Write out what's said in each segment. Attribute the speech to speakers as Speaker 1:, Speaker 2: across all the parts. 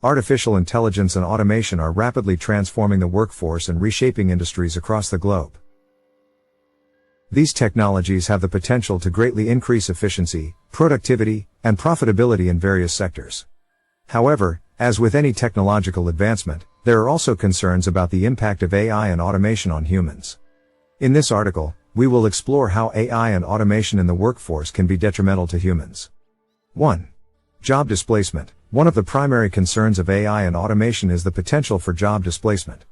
Speaker 1: Artificial intelligence and automation are rapidly transforming the workforce and reshaping industries across the globe. These technologies have the potential to greatly increase efficiency, productivity, and profitability in various sectors. However, as with any technological advancement, there are also concerns about the impact of AI and automation on humans. In this article, we will explore how AI and automation in the workforce can be detrimental to humans. 1. Job displacement. One of the primary concerns of AI and automation is the potential for job displacement.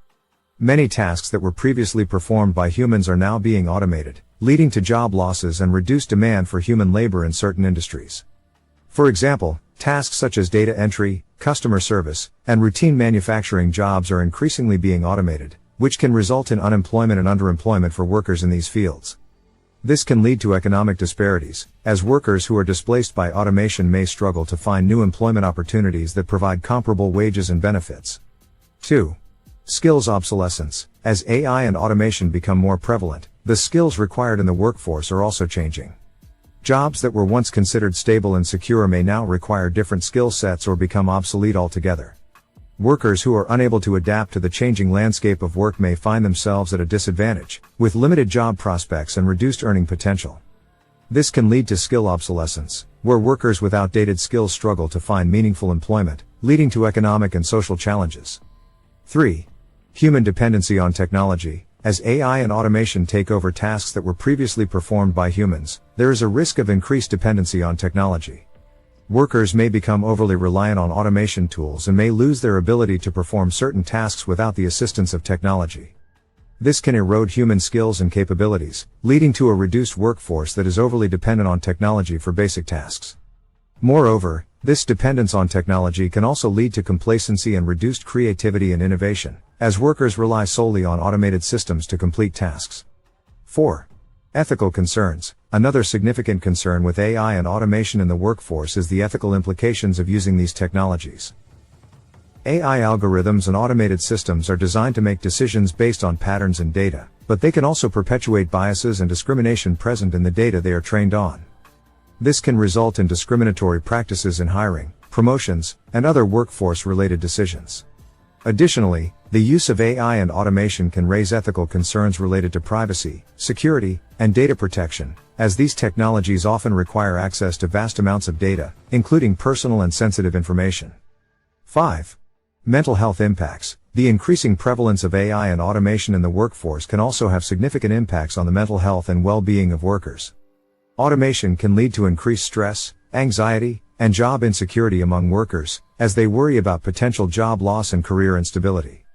Speaker 1: Many tasks that were previously performed by humans are now being automated, leading to job losses and reduced demand for human labor in certain industries. For example, tasks such as data entry, customer service, and routine manufacturing jobs are increasingly being automated, which can result in unemployment and underemployment for workers in these fields. This can lead to economic disparities, as workers who are displaced by automation may struggle to find new employment opportunities that provide comparable wages and benefits. 2. Skills obsolescence. As AI and automation become more prevalent, the skills required in the workforce are also changing. Jobs that were once considered stable and secure may now require different skill sets or become obsolete altogether. Workers who are unable to adapt to the changing landscape of work may find themselves at a disadvantage, with limited job prospects and reduced earning potential. This can lead to skill obsolescence, where workers with outdated skills struggle to find meaningful employment, leading to economic and social challenges. 3. Human dependency on technology. As AI and automation take over tasks that were previously performed by humans, there is a risk of increased dependency on technology. Workers may become overly reliant on automation tools and may lose their ability to perform certain tasks without the assistance of technology. This can erode human skills and capabilities, leading to a reduced workforce that is overly dependent on technology for basic tasks. Moreover, this dependence on technology can also lead to complacency and reduced creativity and innovation, as workers rely solely on automated systems to complete tasks. 4. Ethical concerns. Another significant concern with AI and automation in the workforce is the ethical implications of using these technologies. AI algorithms and automated systems are designed to make decisions based on patterns and data, but they can also perpetuate biases and discrimination present in the data they are trained on. This can result in discriminatory practices in hiring, promotions, and other workforce-related decisions. Additionally, the use of AI and automation can raise ethical concerns related to privacy, security, and data protection, as these technologies often require access to vast amounts of data, including personal and sensitive information. 5. Mental health impacts. The increasing prevalence of AI and automation in the workforce can also have significant impacts on the mental health and well-being of workers. Automation can lead to increased stress, anxiety, and job insecurity among workers, as they worry about potential job loss and career instability.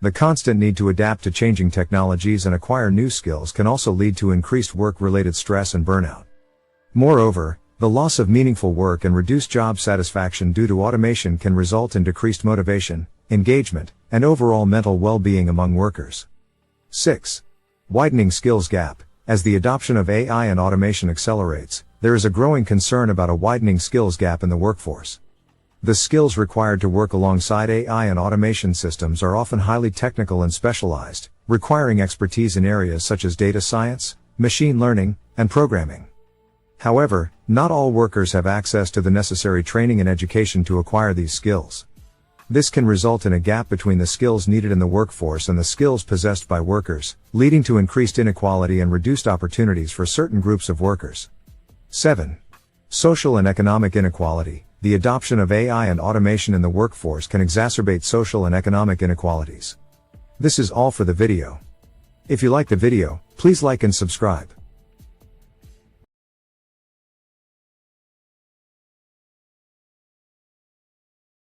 Speaker 1: The constant need to adapt to changing technologies and acquire new skills can also lead to increased work-related stress and burnout. Moreover, the loss of meaningful work and reduced job satisfaction due to automation can result in decreased motivation, engagement, and overall mental well-being among workers. 6. Widening skills gap. As the adoption of AI and automation accelerates, there is a growing concern about a widening skills gap in the workforce. The skills required to work alongside AI and automation systems are often highly technical and specialized, requiring expertise in areas such as data science, machine learning, and programming. However, not all workers have access to the necessary training and education to acquire these skills. This can result in a gap between the skills needed in the workforce and the skills possessed by workers, leading to increased inequality and reduced opportunities for certain groups of workers. 7. Social and economic inequality. The adoption of AI and automation in the workforce can exacerbate social and economic inequalities. This is all for the video. If you like the video, please like and subscribe.